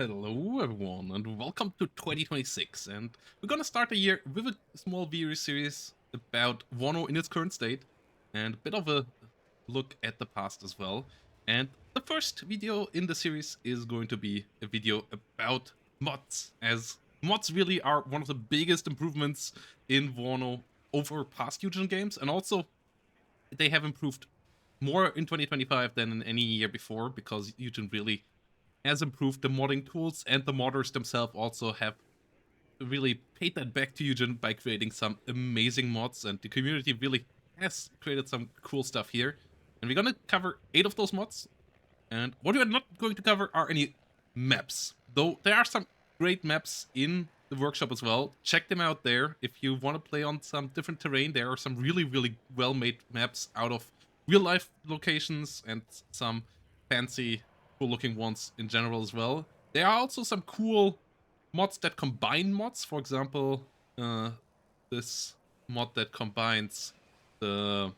Hello everyone and welcome to 2026, and we're gonna start the year with a small video series about WARNO in its current state and a bit of a look at the past as well. And the first video in the series is going to be a video about mods, as mods really are one of the biggest improvements in WARNO over past Eugen games, and also they have improved more in 2025 than in any year before because Eugen really has improved the modding tools, and the modders themselves also have really paid that back to Eugen by creating some amazing mods, and the community really has created some cool stuff here. And we're gonna cover 8 of those mods, and what we're not going to cover are any maps, though there are some great maps in the workshop as well. Check them out there if you want to play on some different terrain. There are some really well made maps out of real life locations and some fancy cool looking ones in general as well. There are also some cool mods that combine mods. For example, this mod that combines the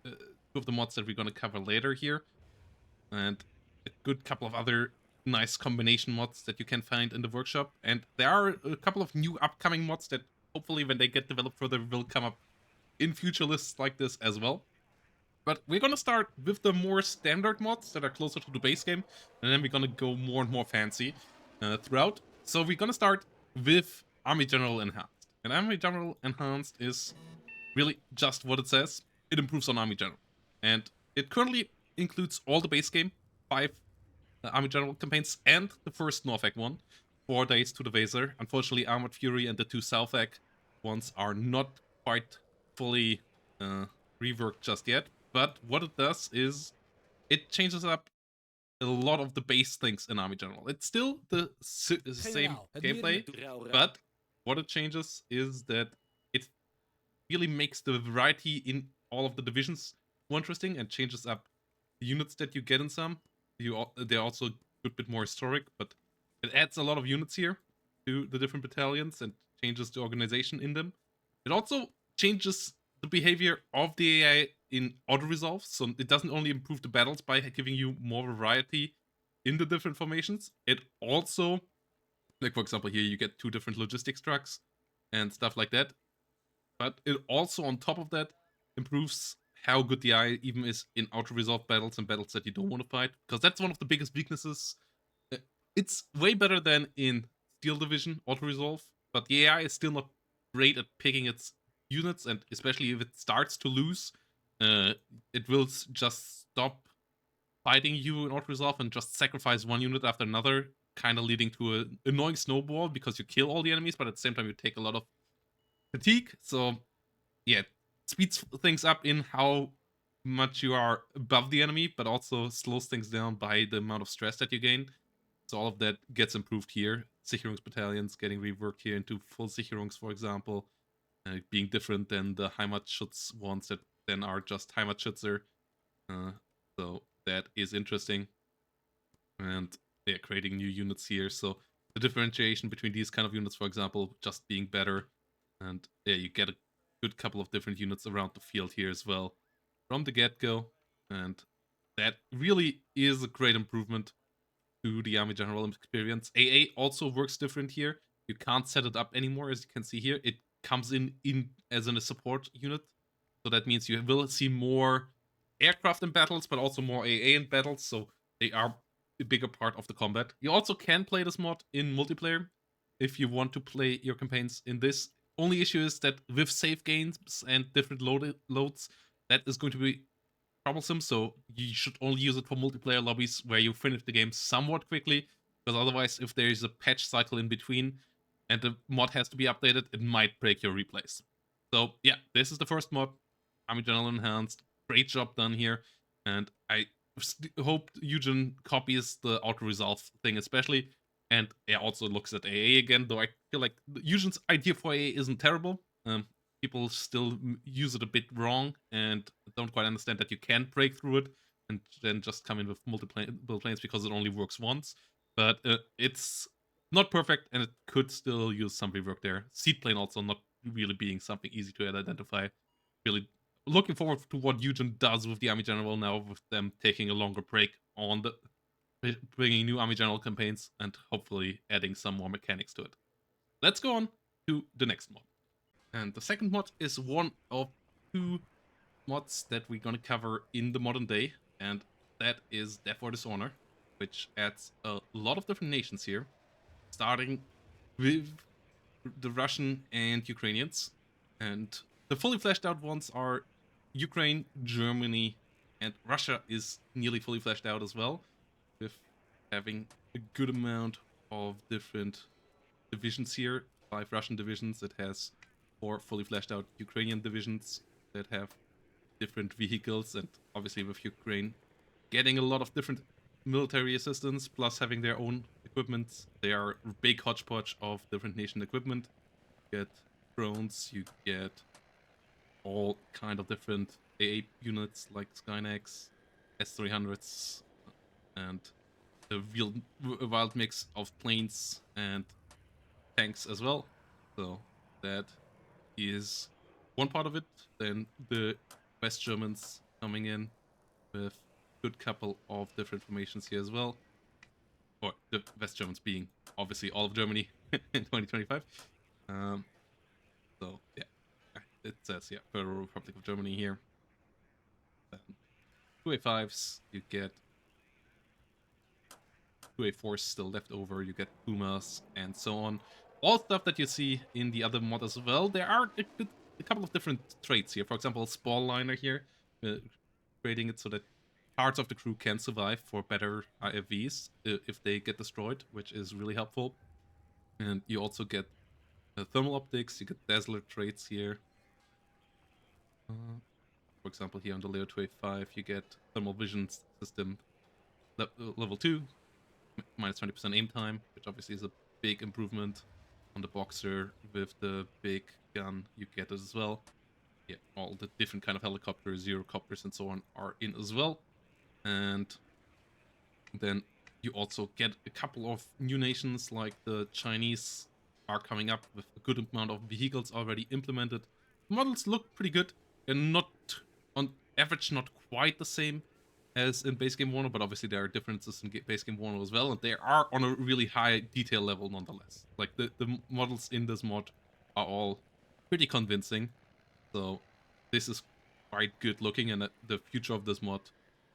two of the mods that we're going to cover later here, and a good couple of other nice combination mods that you can find in the workshop. And there are a couple of new upcoming mods that hopefully when they get developed further will come up in future lists like this as well. But we're gonna start with the more standard mods that are closer to the base game, and then we're gonna go more and more fancy throughout. So we're gonna start with ArmyGeneralEnhanced. And ArmyGeneralEnhanced is really just what it says. It improves on Army General. And it currently includes all the base game, 5 Army General campaigns, and the first Norfolk one, 4 days to the Vaser. Unfortunately, Armored Fury and the 2 Southak ones are not quite fully reworked just yet. But what it does is it changes up a lot of the base things in Army General. It's still the same gameplay, but what it changes is that it really makes the variety in all of the divisions more interesting and changes up the units that you get in some. They're also a good bit more historic, but it adds a lot of units here to the different battalions and changes the organization in them. It also changes the behavior of the AI in auto resolve, so it doesn't only improve the battles by giving you more variety in the different formations. It also, like for example here, you get 2 different logistics trucks and stuff like that. But it also, on top of that, improves how good the AI even is in auto-resolve battles and battles that you don't want to fight, because that's one of the biggest weaknesses. It's way better than in Steel Division auto-resolve, but the AI is still not great at picking its units, and especially if it starts to lose, it will just stop fighting you in auto-resolve and just sacrifice one unit after another, kind of leading to an annoying snowball because you kill all the enemies, but at the same time you take a lot of fatigue. So yeah, speeds things up in how much you are above the enemy, but also slows things down by the amount of stress that you gain. So all of that gets improved here. Sicherungs battalions getting reworked here into full Sicherungs, for example, being different than the Heimatschutz ones that then are just Heimatschützer. So that is interesting. And yeah, creating new units here. So the differentiation between these kind of units, for example, just being better. And yeah, you get a good couple of different units around the field here as well from the get-go. And that really is a great improvement to the Army General experience. AA also works different here. You can't set it up anymore, as you can see here. It comes in as in a support unit. So that means you will see more aircraft in battles, but also more AA in battles. So they are a bigger part of the combat. You also can play this mod in multiplayer if you want to play your campaigns in this. Only issue is that with save games and different loads, that is going to be troublesome. So you should only use it for multiplayer lobbies where you finish the game somewhat quickly, because otherwise, if there is a patch cycle in between and the mod has to be updated, it might break your replays. So yeah, this is the first mod, ArmyGeneralEnhanced. Great job done here, and I hope Eugen copies the auto resolve thing especially, and it also looks at AA again. Though I feel like Eugen's idea for AA isn't terrible. People still use it a bit wrong and don't quite understand that you can break through it and then just come in with multiple planes because it only works once. But it's not perfect, and it could still use some rework there. Seed plane also not really being something easy to identify. Really looking forward to what Eugen does with the Army General now, with them taking a longer break on the bringing new Army General campaigns and hopefully adding some more mechanics to it. Let's go on to the next mod. And the second mod is one of two mods that we're gonna cover in the modern day, and that is Death or Dishonor, which adds a lot of different nations here, starting with the Russian and Ukrainians. And the fully fleshed out ones are Ukraine, Germany, and Russia is nearly fully fleshed out as well, with having a good amount of different divisions here. 5 Russian divisions. It has 4 fully fleshed out Ukrainian divisions that have different vehicles, and obviously with Ukraine getting a lot of different military assistance, plus having their own equipment. They are a big hodgepodge of different nation equipment. You get drones, you get all kind of different AA units like Skynex, S300s, and a wild mix of planes and tanks as well. So that is one part of it. Then the West Germans coming in with a good couple of different formations here as well. Or the West Germans being obviously all of Germany in 2025. So yeah, it says yeah, Federal Republic of Germany here. Then 2A5s, you get 2A4s still left over, you get Pumas and so on. All stuff that you see in the other mod as well. There are a couple of different traits here. For example, Spall Liner here, creating it so that parts of the crew can survive for better IFVs if they get destroyed, which is really helpful. And you also get thermal optics, you get dazzler traits here. For example, here on the layer 2A5, you get thermal vision system level 2, minus 20% aim time, which obviously is a big improvement. On the Boxer with the big gun, you get it as well. Yeah, all the different kind of helicopters, Eurocopters, and so on are in as well. And then you also get a couple of new nations, like the Chinese are coming up with a good amount of vehicles already implemented. Models look pretty good, and not on average not quite the same as in base game WARNO, but obviously there are differences in base game WARNO as well, and they are on a really high detail level nonetheless. Like the models in this mod are all pretty convincing, so this is quite good looking, and the future of this mod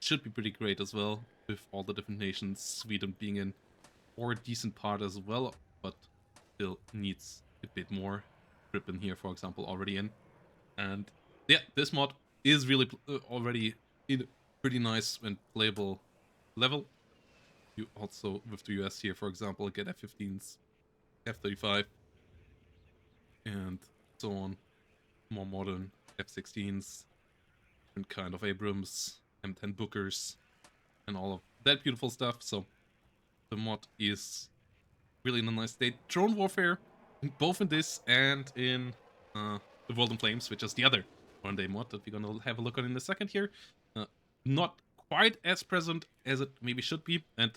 should be pretty great as well, with all the different nations, Sweden being in or a decent part as well, but still needs a bit more. Britain here, for example, already in. And yeah, this mod is really already in a pretty nice and playable level. You also, with the US here, for example, get F-15s, F-35, and so on. More modern F-16s, different kind of Abrams, M10 Bookers, and all of that beautiful stuff. So the mod is really in a nice state. Drone warfare, both in this and in the World in Flames, which is the other one-day mod that we're gonna have a look on in a second here. Not quite as present as it maybe should be, and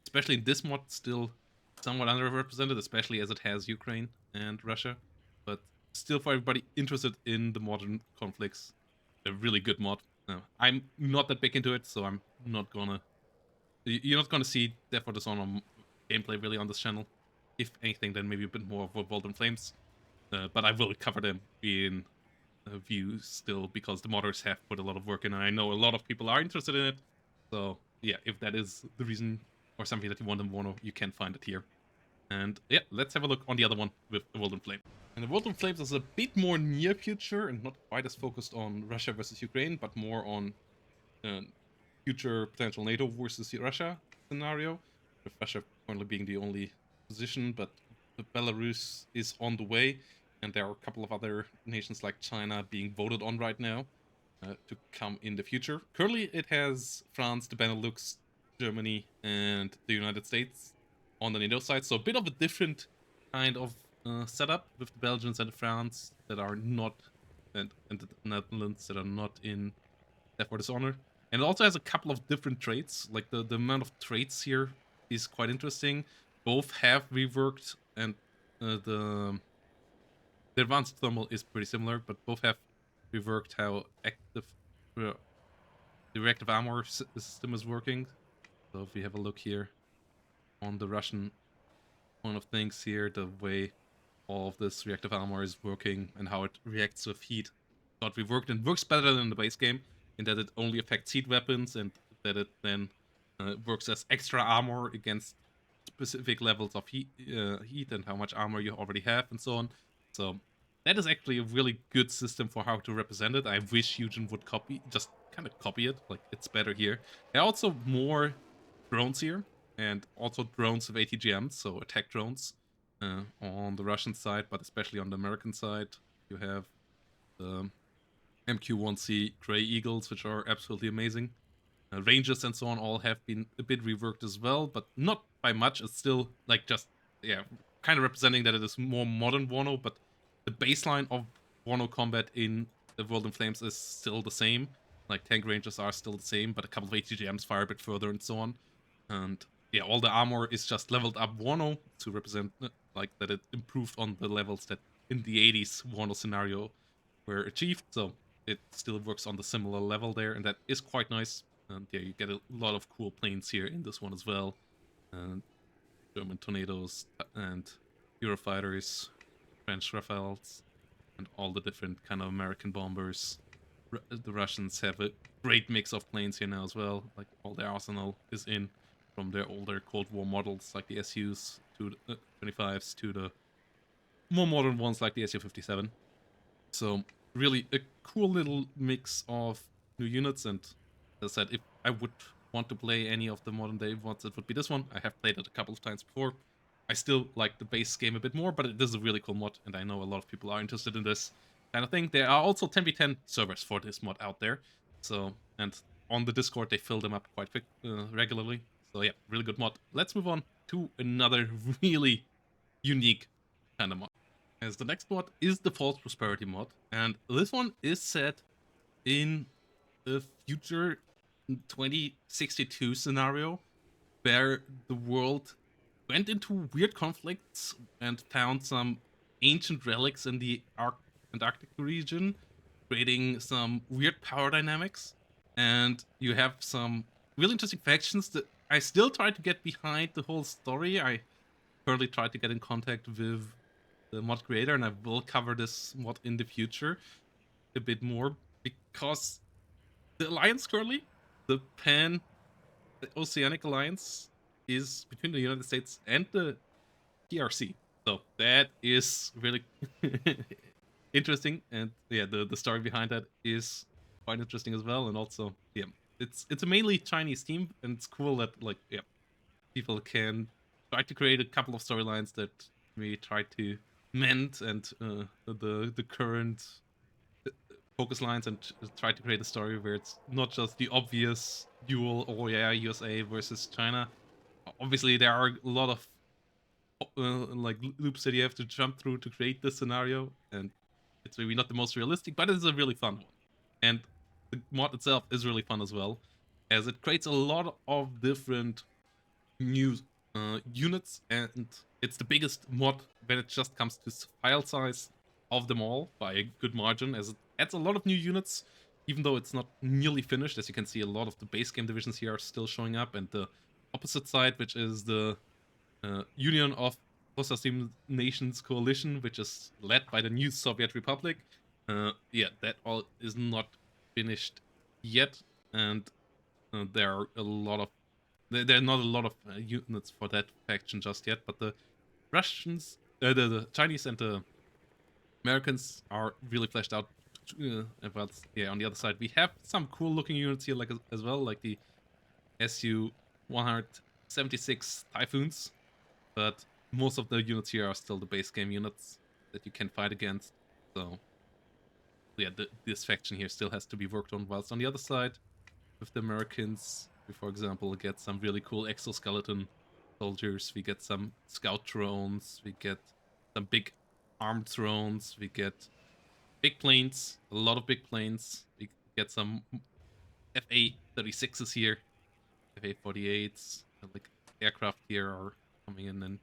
especially in this mod, still somewhat underrepresented, especially as it has Ukraine and Russia. But still, for everybody interested in the modern conflicts, a really good mod. I'm not that big into it, so I'm not gonna. You're not gonna see Death or Dishonor gameplay really on this channel. If anything, then maybe a bit more of World in Flames. But I will cover them in views still, because the modders have put a lot of work in, and I know a lot of people are interested in it. So yeah, if that is the reason or something that you want in WARNO, you can find it here. And yeah, let's have a look on the other one with the World in Flames. And the World in Flames is a bit more near future and not quite as focused on Russia versus Ukraine, but more on future potential NATO versus Russia scenario, with Russia currently being the only position, but Belarus is on the way, and there are a couple of other nations like China being voted on right now to come in the future. Currently, it has France, the Benelux, Germany, and the United States on the NATO side, so a bit of a different kind of setup with the Belgians and the France that are not, and the Netherlands that are not in Death or Dishonor. And it also has a couple of different traits. Like the amount of traits here is quite interesting. Both have reworked, and the advanced thermal is pretty similar, but both have reworked how active the reactive armor system is working. So if we have a look here on the Russian point of things here, the way all of this reactive armor is working and how it reacts with heat got reworked and works better than the base game in that it only affects heat weapons and that it then works as extra armor against specific levels of heat and how much armor you already have and so on. So that is actually a really good system for how to represent it. I wish Eugen would just kind of copy it. Like, it's better here. There are also more drones here, and also drones with ATGMs, so attack drones on the Russian side, but especially on the American side. You have the MQ-1C Grey Eagles, which are absolutely amazing. Rangers and so on all have been a bit reworked as well, but not by much. It's still like just, yeah, kind of representing that it is more modern WARNO, but the baseline of WARNO combat in the World in Flames is still the same. Like, tank rangers are still the same, but a couple of ATGMs fire a bit further and so on. And yeah, all the armor is just leveled up WARNO to represent like that it improved on the levels that in the 80s WARNO scenario were achieved. So it still works on the similar level there, and that is quite nice. And yeah, you get a lot of cool planes here in this one as well. And German Tornadoes and Eurofighters, French Rafales, and all the different kind of American bombers. The Russians have a great mix of planes here now as well. Like, all their arsenal is in, from their older Cold War models like the SUs to the 25s to the more modern ones like the SU-57. So really a cool little mix of new units, and as I said, if I would want to play any of the modern day ones, it would be this one. I have played it a couple of times before. I still like the base game a bit more, but it is a really cool mod, and I know a lot of people are interested in this kind of thing. There are also 10v10 servers for this mod out there, so, and on the Discord they fill them up quite quick, regularly. So yeah, really good mod. Let's move on to another really unique kind of mod. As the next mod is the False Prosperity mod, and this one is set in a future 2062 scenario where the world went into weird conflicts and found some ancient relics in the Antarctic region, creating some weird power dynamics. And you have some really interesting factions that I still try to get behind the whole story. I currently try to get in contact with the mod creator, and I will cover this mod in the future a bit more, because the alliance currently, the Pan-Oceanic Alliance, is between the United States and the PRC. So that is really interesting, and yeah, the story behind that is quite interesting as well. And also, yeah, it's a mainly Chinese team, and it's cool that, like, yeah, people can try to create a couple of storylines that we try to mend and the current focus lines, and try to create a story where it's not just the obvious duel, oh yeah, USA versus China. Obviously, there are a lot of like loops that you have to jump through to create this scenario, and it's maybe not the most realistic, but it's a really fun one. And the mod itself is really fun as well, as it creates a lot of different new units, and it's the biggest mod when it just comes to file size of them all by a good margin, as it adds a lot of new units, even though it's not nearly finished. As you can see, a lot of the base game divisions here are still showing up, and the opposite side, which is the Union of Post-System Nations Coalition, which is led by the new Soviet Republic, yeah, that all is not finished yet, and there are a lot of there are not a lot of units for that faction just yet, but the Russians, the Chinese and the Americans are really fleshed out. Well, yeah, on the other side, we have some cool looking units here, like as well, like the SU-176 Typhoons, but most of the units here are still the base game units that you can fight against. So yeah, this faction here still has to be worked on, whilst on the other side, with the Americans, we, for example, get some really cool exoskeleton soldiers, we get some scout drones, we get some big armed drones, we get big planes, a lot of big planes, we get some FA-36s here, FA-48s, like aircraft here are coming in a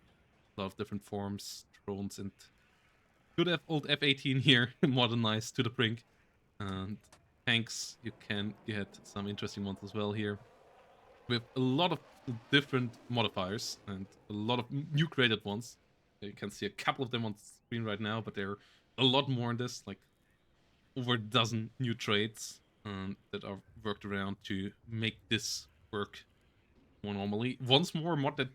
lot of different forms, drones, and good old F-18 here, modernized to the brink. And tanks, you get some interesting ones as well here, with a lot of different modifiers and a lot of new created ones. You can see a couple of them on screen right now, but there are a lot more in this, like over a dozen new traits that are worked around to make this work more normally. Once more, a mod that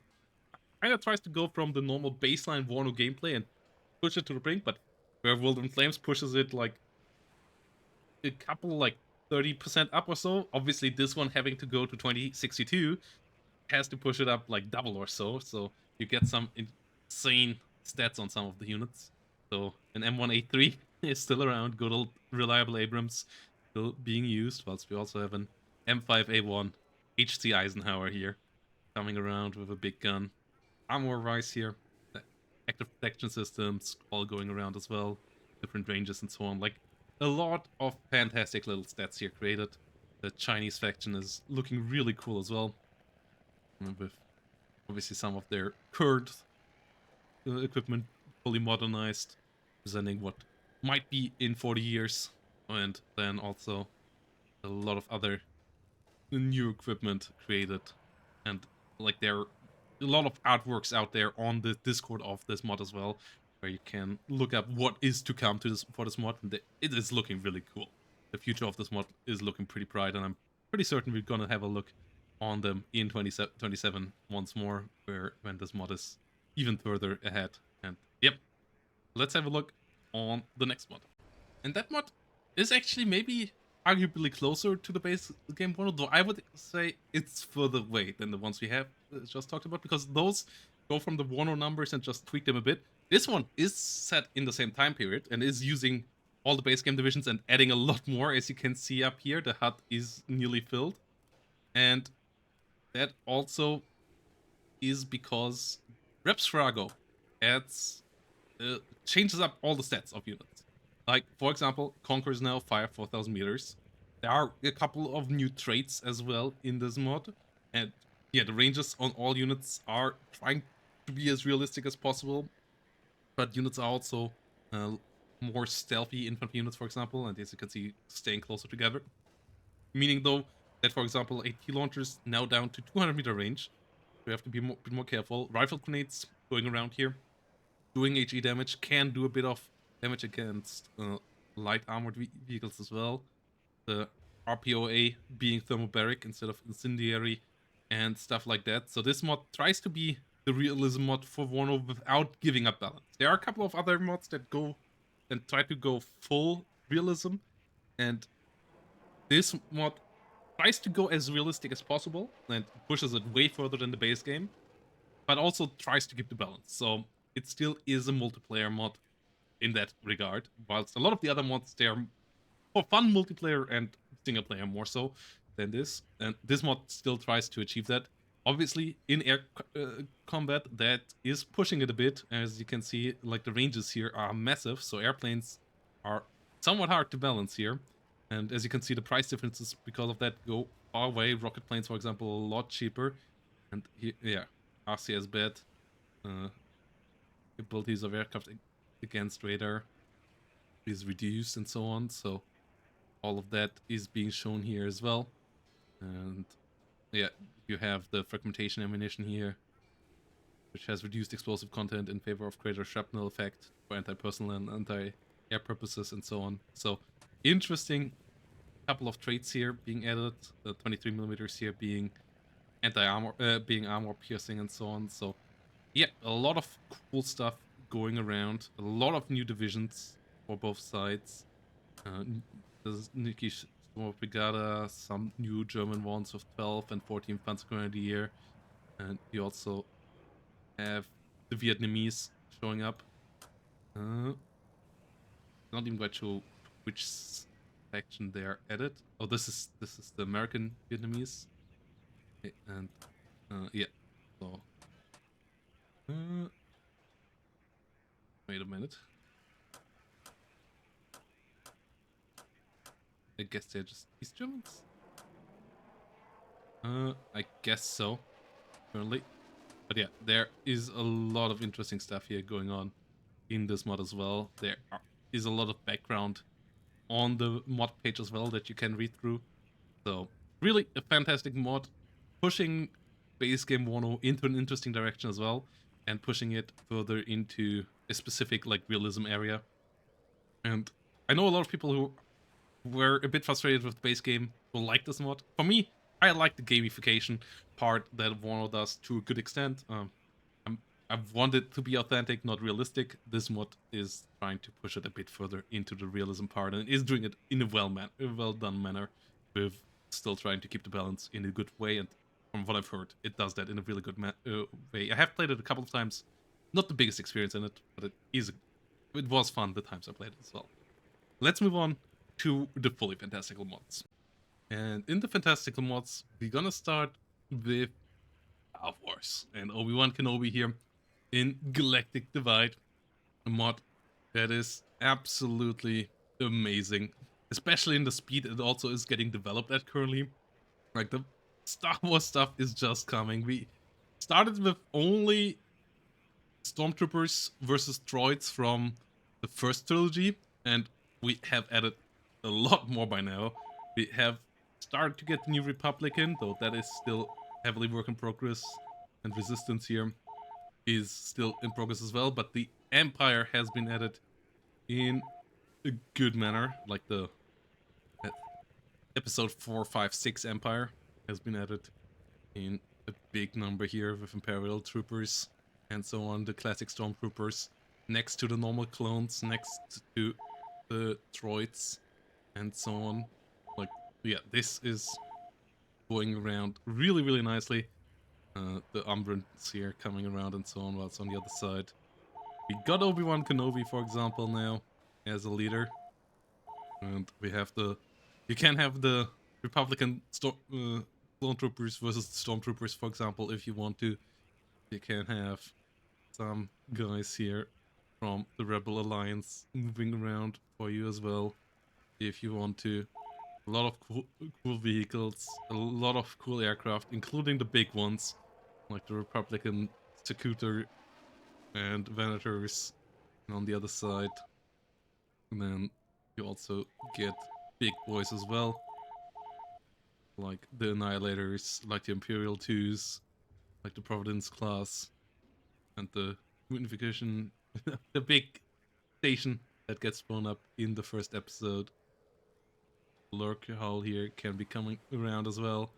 kind of tries to go from the normal baseline WARNO gameplay and push it to the brink, but where World in Flames pushes it like a couple, like 30% up or so. Obviously, this one having to go to 2062 has to push it up like double or so. So you get some insane stats on some of the units. So an M1A3 is still around, good old reliable Abrams still being used, whilst we also have an M5A1 HC Eisenhower here coming around with a big gun. Armor rise here, active protection systems all going around as well, different ranges and so on. Like a lot of fantastic little stats here created. The Chinese faction is looking really cool as well, with obviously some of their current equipment fully modernized, presenting what might be in 40 years, and then also a lot of other new equipment created, and like there are a lot of artworks out there on the Discord of this mod as well, where you can look up what is to come to this for this mod, and it is looking really cool. The future of this mod is looking pretty bright, and I'm pretty certain we're gonna have a look on them in 2027 once more, when this mod is even further ahead. And yep, let's have a look on the next mod. And that mod is actually maybe arguably closer to the base game one, though I would say it's further away than the ones we have just talked about, because those go from the WARNO numbers and just tweak them a bit. This one is set in the same time period and is using all the base game divisions and adding a lot more. As you can see up here, the HUD is nearly filled. And that also is because Rebsfrago adds changes up all the stats of units. Like, for example, Conquerors now fire 4,000 meters. There are a couple of new traits as well in this mod. And yeah, the ranges on all units are trying to be as realistic as possible. But units are also more stealthy infantry units, for example. And as you can see, staying closer together. Meaning, though, that, for example, AT launchers now down to 200-meter range. We have to be bit more careful. Rifle grenades going around here, doing HE damage, can do a bit of damage against light armored vehicles as well. The RPOA being thermobaric instead of incendiary and stuff like that. So this mod tries to be the realism mod for WARNO without giving up balance. There are a couple of other mods that go and try to go full realism, and this mod tries to go as realistic as possible and pushes it way further than the base game, but also tries to keep the balance. So it still is a multiplayer mod in that regard, whilst a lot of the other mods, they are for fun multiplayer and single player more so than this. And this mod still tries to achieve that. Obviously, in air combat, that is pushing it a bit. As you can see, like the ranges here are massive, so airplanes are somewhat hard to balance here. And as you can see, the price differences because of that go far away. Rocket planes, for example, a lot cheaper. And here, yeah, RCS bed, abilities of aircraft against radar is reduced and so on. So all of that is being shown here as well. And yeah, you have the fragmentation ammunition here, which has reduced explosive content in favor of greater shrapnel effect for anti-personnel and anti-air purposes and so on. So interesting couple of traits here being added. The 23 millimeters here being anti-armor, being armor piercing and so on. So yeah, a lot of cool stuff going around. A lot of new divisions for both sides. There's Niki Brigada, some new German ones with 12 and 14 Panzergrenadier, and you also have the Vietnamese showing up. Not even quite sure which faction they're added. Oh, this is the American Vietnamese, and yeah. So wait a minute. I guess they're just East Germans. I guess so. Currently, but yeah, there is a lot of interesting stuff here going on in this mod as well. There is a lot of background on the mod page as well that you can read through. So really a fantastic mod, pushing base game WARNO into an interesting direction as well, and pushing it further into a specific like realism area. And I know a lot of people who were a bit frustrated with the base game will like this mod. For me, I like the gamification part that WARNO does to a good extent. I want it to be authentic, not realistic. This mod is trying to push it a bit further into the realism part, and is doing it in a well done manner, with still trying to keep the balance in a good way. And from what I've heard, it does that in a really good way. I have played it a couple of times. Not the biggest experience in it, but it was fun the times I played it as well. Let's move on to the fully fantastical mods. And in the fantastical mods, we're gonna start with Star Wars and Obi-Wan Kenobi here in Galactic Divide, a mod that is absolutely amazing, especially in the speed it also is getting developed at currently. Like, the Star Wars stuff is just coming. We started with only stormtroopers versus droids from the first trilogy, and we have added a lot more by now. We have started to get the New Republic in, though that is still heavily work in progress, and Resistance here is still in progress as well, but the Empire has been added in a good manner, like the episode 4, 5, 6 Empire has been added in a big number here with Imperial troopers and so on, the classic stormtroopers next to the normal clones, next to the droids and so on. Like, yeah, this is going around really, really nicely. The Umbrans here coming around and so on, while it's on the other side. We got Obi-Wan Kenobi, for example, now as a leader. And we have you can have the Republican stormtroopers versus stormtroopers, for example, if you want to. You can have some guys here from the Rebel Alliance moving around for you as well, if you want to. A lot of cool vehicles, a lot of cool aircraft, including the big ones, like the Republican Secutor and Venators, and on the other side. And then you also get big boys as well, like the Annihilators, like the Imperial 2s, like the Providence class, and the Unification, the big station that gets blown up in the first episode. Lurk Hull here can be coming around as well.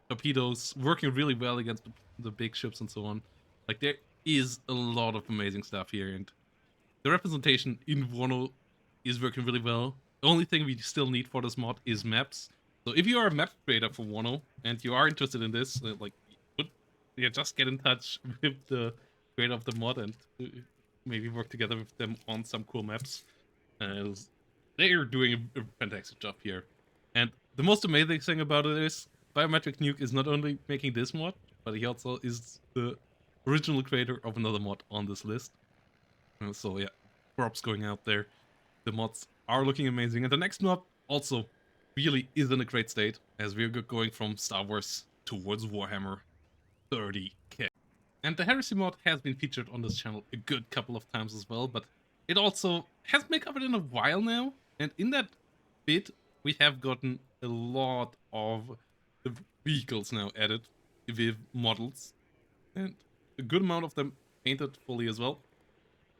Torpedoes working really well against the big ships and so on. Like, there is a lot of amazing stuff here, and the representation in WARNO is working really well. The only thing we still need for this mod is maps. So if you are a map creator for WARNO and you are interested in this, just get in touch with the creator of the mod and maybe work together with them on some cool maps. They are doing a fantastic job here. And the most amazing thing about it is Biometric Nuke is not only making this mod, but he also is the original creator of another mod on this list. So yeah, props going out there. The mods are looking amazing, and the next mod also really is in a great state, as we're going from Star Wars towards Warhammer 30k. And the Heresy mod has been featured on this channel a good couple of times as well, but it also hasn't been covered in a while now, and in that bit we have gotten a lot of the vehicles now added with models, and a good amount of them painted fully as well.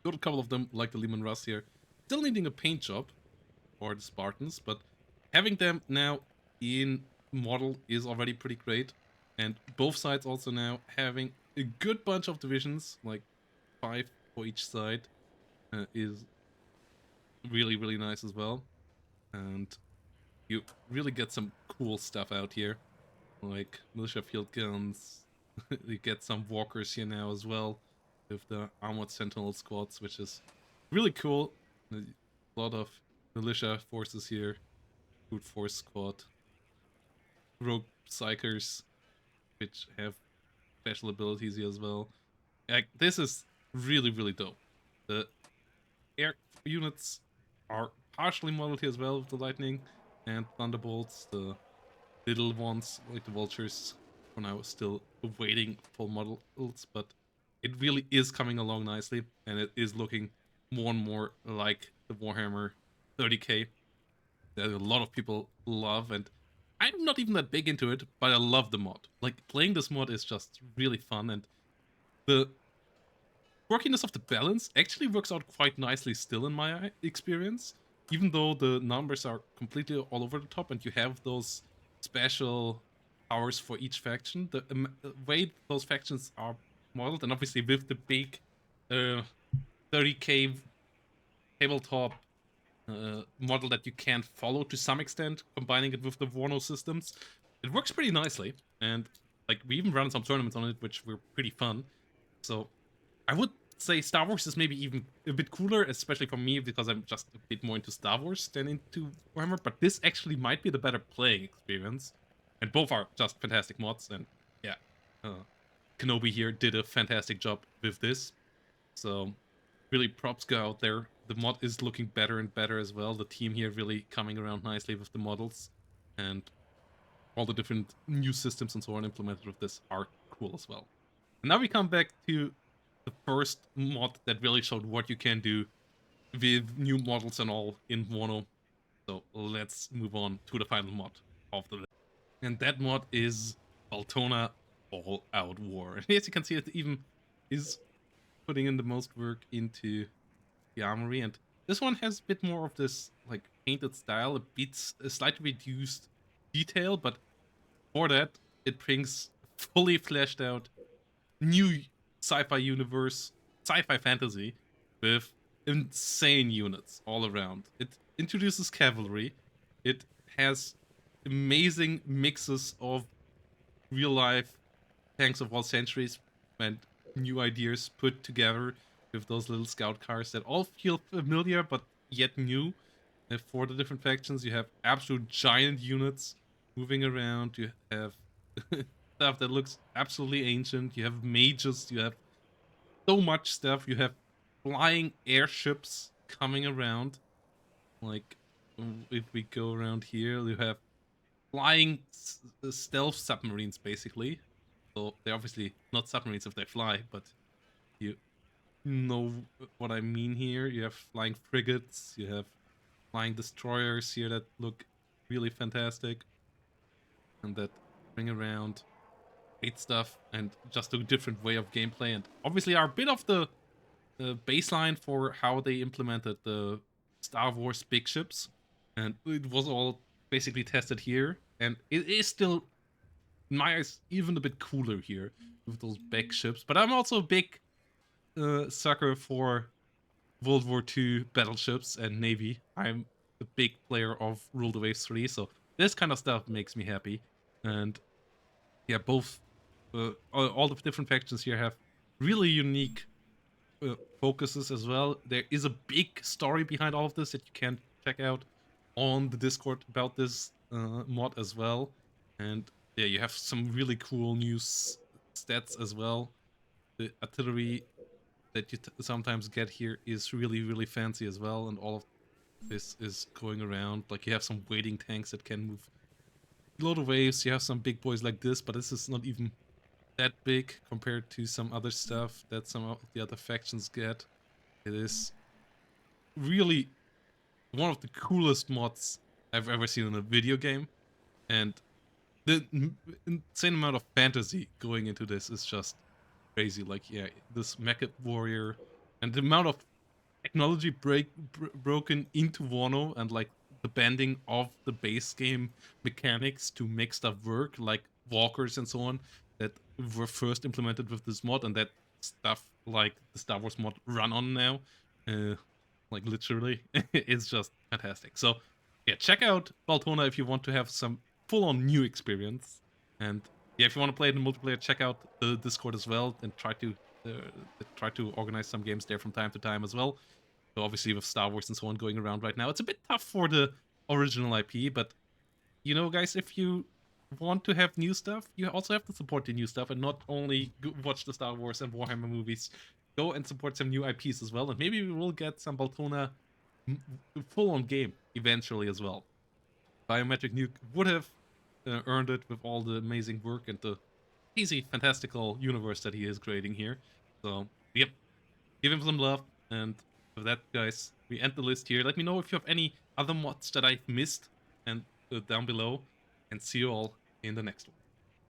Got a couple of them, like the Lehman Russ here, still needing a paint job, or the Spartans, but having them now in model is already pretty great. And both sides also now having a good bunch of divisions, like 5 for each side, is really, really nice as well. And you really get some cool stuff out here, like militia field guns. You get some walkers here now as well, with the armored sentinel squads, which is really cool. A lot of militia forces here, brute force squad, rogue psychers, which have special abilities here as well. Like, this is really, really dope. The air units are partially modeled here as well with the lightning and thunderbolts. The little ones, like the vultures, for now still awaiting full models, but it really is coming along nicely, and it is looking more and more like the Warhammer 30k that a lot of people love. And I'm not even that big into it, but I love the mod. Like, playing this mod is just really fun, and the quirkiness of the balance actually works out quite nicely still in my experience, even though the numbers are completely all over the top and you have those special powers for each faction. The way those factions are modeled, and obviously with the big 30k tabletop model that you can follow to some extent, combining it with the WARNO systems, it works pretty nicely. And like, we even run some tournaments on it, which were pretty fun. So I would say Star Wars is maybe even a bit cooler, especially for me, because I'm just a bit more into Star Wars than into Warhammer. But this actually might be the better playing experience, and both are just fantastic mods. And yeah, Kenobi here did a fantastic job with this. So really, props go out there. The mod is looking better and better as well. The team here really coming around nicely with the models, and all the different new systems and so on implemented with this are cool as well. And now we come back to the first mod that really showed what you can do with new models and all in WARNO. So let's move on to the final mod of the list. And that mod is Baltona All Out War. And as you can see, it even is putting in the most work into the armory. And this one has a bit more of this like painted style, a slightly reduced detail, but for that, it brings fully fleshed out new sci-fi universe, sci-fi fantasy with insane units all around. It introduces cavalry. It has amazing mixes of real life tanks of all centuries and new ideas put together with those little scout cars that all feel familiar but yet new. And for the different factions, you have absolute giant units moving around. You have stuff that looks absolutely ancient. You have mages. You have so much stuff. You have flying airships coming around. Like, if we go around here, you have flying stealth submarines, basically. So they're obviously not submarines if they fly, but you know what I mean here. You have flying frigates. You have flying destroyers here that look really fantastic, and that bring around great stuff and just a different way of gameplay, and obviously are a bit of the baseline for how they implemented the Star Wars big ships, and it was all basically tested here, and it is still, in my eyes, even a bit cooler here with those big ships. But I'm also a big sucker for World War II battleships and Navy. I'm a big player of Rule the Waves 3, so this kind of stuff makes me happy. And yeah, both all the different factions here have really unique focuses as well. There is a big story behind all of this that you can check out on the Discord about this mod as well. And yeah, you have some really cool new stats as well. The artillery that you sometimes get here is really, really fancy as well, and all of this is going around. Like, you have some waiting tanks that can move a lot of waves. You have some big boys like this, but this is not even that big compared to some other stuff that some of the other factions get. It is really one of the coolest mods I've ever seen in a video game, and the insane amount of fantasy going into this is just crazy. Like, yeah, this mecha warrior and the amount of technology broken into WARNO, and like the bending of the base game mechanics to make stuff work, like walkers and so on, that were first implemented with this mod, and that stuff like the Star Wars mod run on now, like literally, it's just fantastic. So yeah, check out Baltona if you want to have some full-on new experience, and yeah, if you want to play it in multiplayer, check out the Discord as well, and try to organize some games there from time to time as well. So obviously with Star Wars and so on going around right now, it's a bit tough for the original IP, but you know, guys, if you want to have new stuff, you also have to support the new stuff and not only watch the Star Wars and Warhammer movies. Go and support some new IPs as well, and maybe we will get some Baltona full-on game eventually as well. Biometric Nuke would have earned it with all the amazing work and the easy, fantastical universe that he is creating here. So, yep, give him some love, and with that, guys, we end the list here. Let me know if you have any other mods that I've missed, and down below. and see you all in the next one.